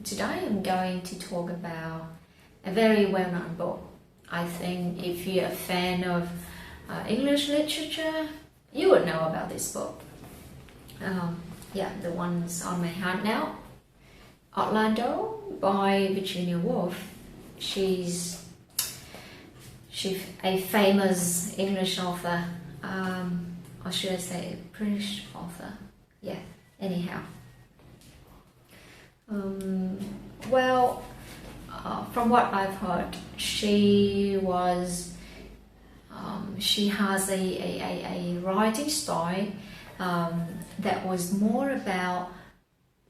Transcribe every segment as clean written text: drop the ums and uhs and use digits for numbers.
Today I'm going to talk about a very well-known book. I think if you're a fan of English literature, you would know about this book. The one's on my hand now. Orlando by Virginia Woolf. She's a famous English author, or should I say British author? Yeah, anyhow. From what I've heard, she has a writing style that was more about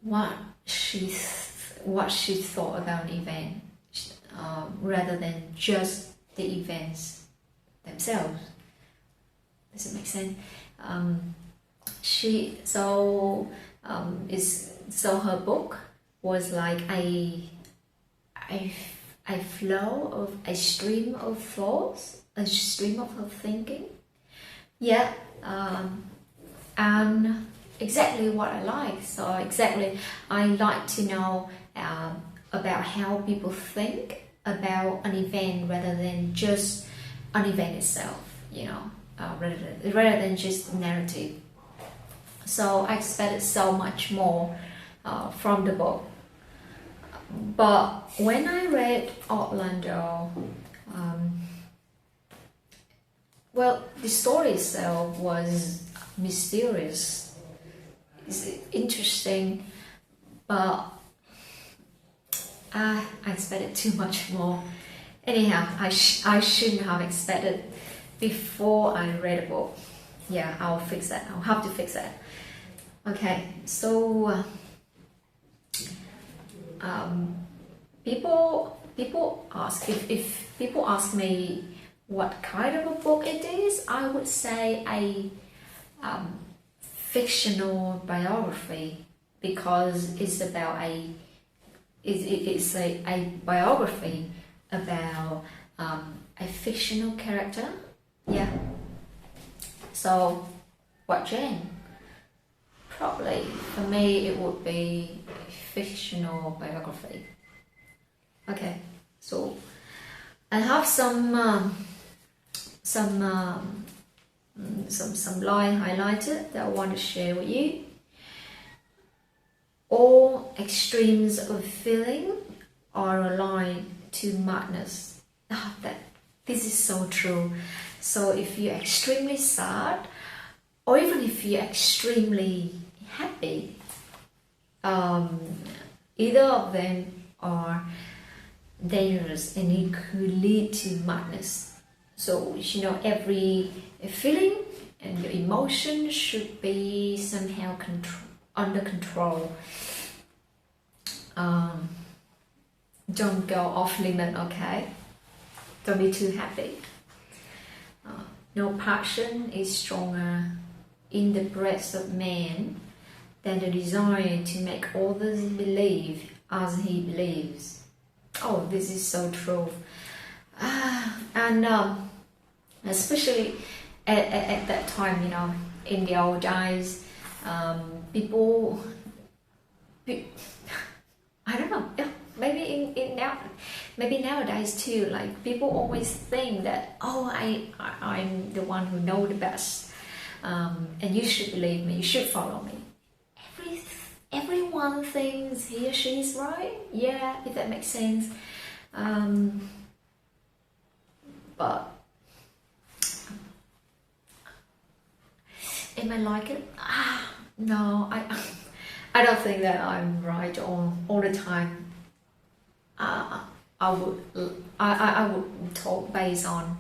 what she thought about an event, rather than just the events themselves. Does it make sense? So her book was like a flow of a stream of thoughts, a stream of her thinking. Yeah, and exactly what I like. So I like to know about how people think about an event rather than just an event itself. Rather than just narrative. So I expected so much more from the book. But when I read Orlando, the story itself was mysterious. It's interesting, but I expected too much more. Anyhow, I shouldn't have expected before I read a book. Yeah, I'll fix that. I'll have to fix that. Okay, so people ask if people ask me what kind of a book it is, I would say a fictional biography, because it's about it's a biography about a fictional character. Yeah. So what genre? Probably for me it would be a fictional biography. Okay, so I have some line highlighted that I want to share with you. All extremes of feeling are aligned to madness. This is so true. So if you're extremely sad, or even if you're extremely happy, either of them are dangerous and it could lead to madness. So every feeling and your emotion should be somehow under control. Don't go off limit, okay? Don't be too happy. No passion is stronger in the breast of man than the desire to make others believe as he believes. Oh, this is so true. And especially at that time, in the old days, people, I don't know, maybe nowadays too, like people always think that, I'm the one who know the best, and you should believe me, you should follow me. Everyone thinks he or she is right. Yeah, if that makes sense. But am I like it? No, I don't think that I'm right all the time. I would talk based on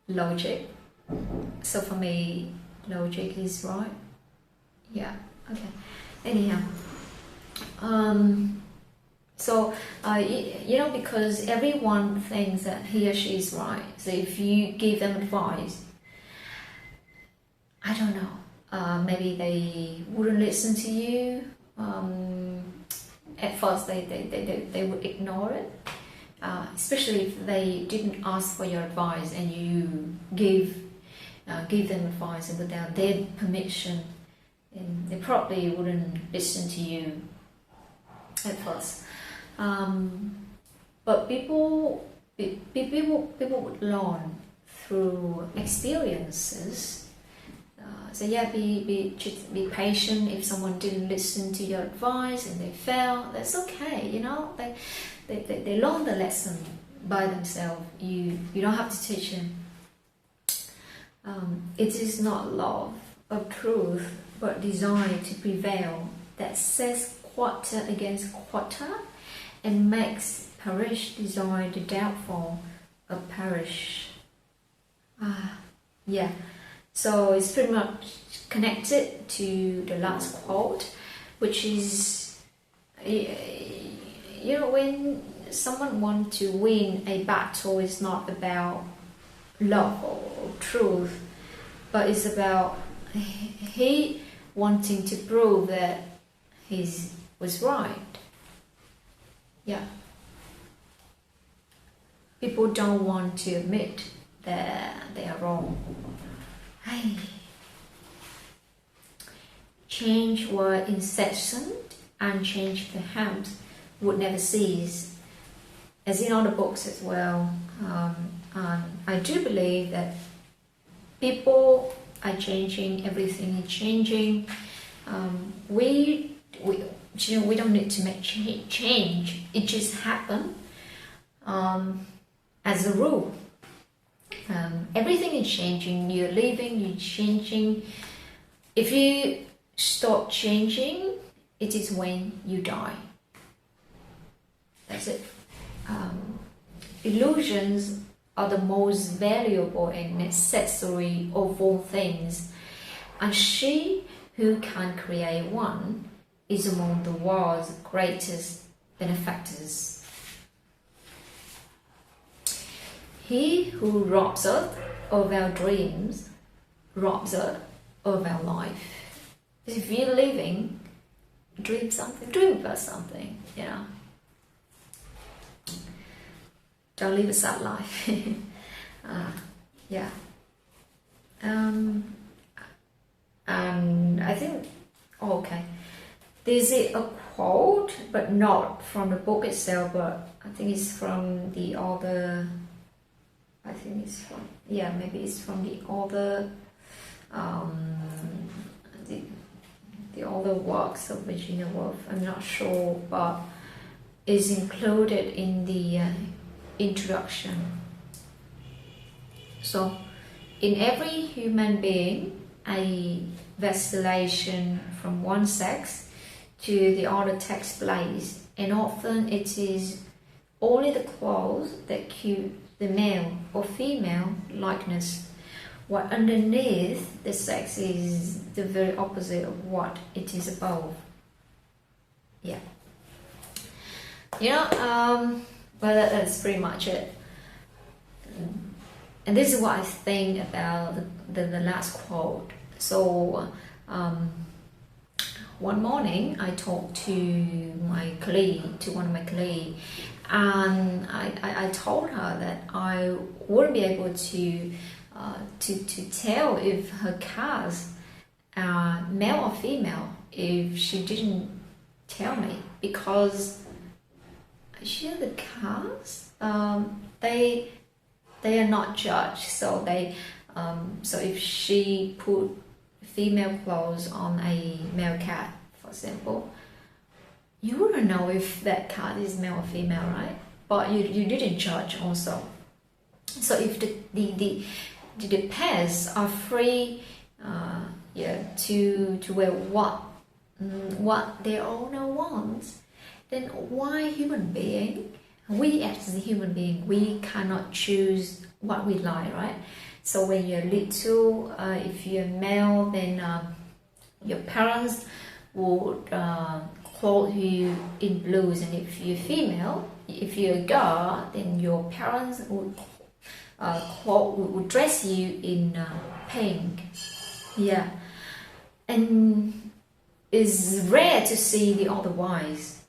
logic. So for me, logic is right. Yeah. Okay. Anyhow, because everyone thinks that he or she is right. So if you give them advice, I don't know, maybe they wouldn't listen to you. At first, they would ignore it, especially if they didn't ask for your advice and you give them advice and without their permission. And they probably wouldn't listen to you at first. But people would learn through experiences. So yeah, just be patient. If someone didn't listen to your advice and they fail, that's okay. You know, they learn the lesson by themselves. You don't have to teach them. It is not love of truth, but desire to prevail that sets quarter against quarter and makes parish desire the doubtful of parish. Yeah, so it's pretty much connected to the last quote, which is, you know, when someone wants to win a battle, it's not about love or truth, but it's about he wanting to prove that he was right. Yeah. People don't want to admit that they are wrong. Hey. Change were incessant, and change perhaps would never cease. As in other books as well. And I do believe that people are changing, everything is changing. We don't need to make change. It just happens as a rule. Everything is changing. You're living, you're changing. If you stop changing, it is when you die. That's it. Illusions are the most valuable and necessary of all things, and she who can create one is among the world's greatest benefactors. He who robs us of our dreams robs us of our life. If you're living, dream about something, you know. Don't live a sad life. Yeah. And I think, okay, there's a quote, but not from the book itself, but I think it's from the author. I think it's from, yeah, maybe it's from the author, the other works of Virginia Woolf. I'm not sure, but is included in the introduction. So, in every human being, a vacillation from one sex to the other takes place, and often it is only the clothes that keep the male or female likeness, while underneath the sex is the very opposite of what it is above. Yeah. You know, well, that's pretty much it. And this is what I think about the last quote. So, one morning I talked to one of my colleagues, and I told her that I wouldn't be able to tell if her cats are male or female if she didn't tell me, because the cats, they are not judged. So so if she put female clothes on a male cat, for example, you wouldn't know if that cat is male or female, right? But you didn't judge also. So if the pets are free, to wear what their owner wants, then why human being? We as a human being, we cannot choose what we like, right? So when you're little, if you're male, then your parents would clothe you in blues, and if you're female, if you're a girl, then your parents would dress you in pink. Yeah, and it's rare to see the otherwise.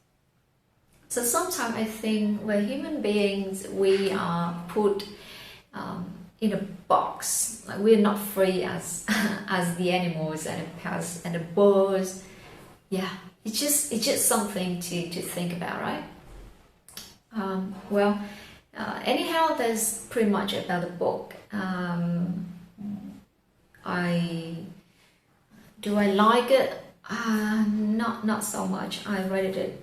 So sometimes I think we're human beings, we are put in a box. Like, we're not free as the animals and the pets and the birds. Yeah, it's just something to think about, right? Well, anyhow, that's pretty much about the book. I like it? Not so much. I rated it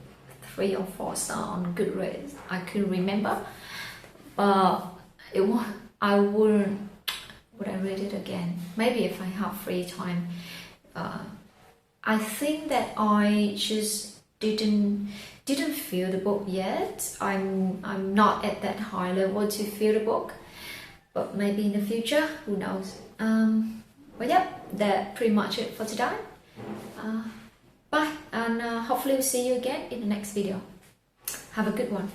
3 or 4 stars on Goodreads. I couldn't remember, but I wouldn't. Would I read it again? Maybe if I have free time. I think that I just didn't feel the book yet. I'm not at that high level to feel the book, but maybe in the future, who knows. But yeah, that's pretty much it for today. Bye, and hopefully we'll see you again in the next video. Have a good one.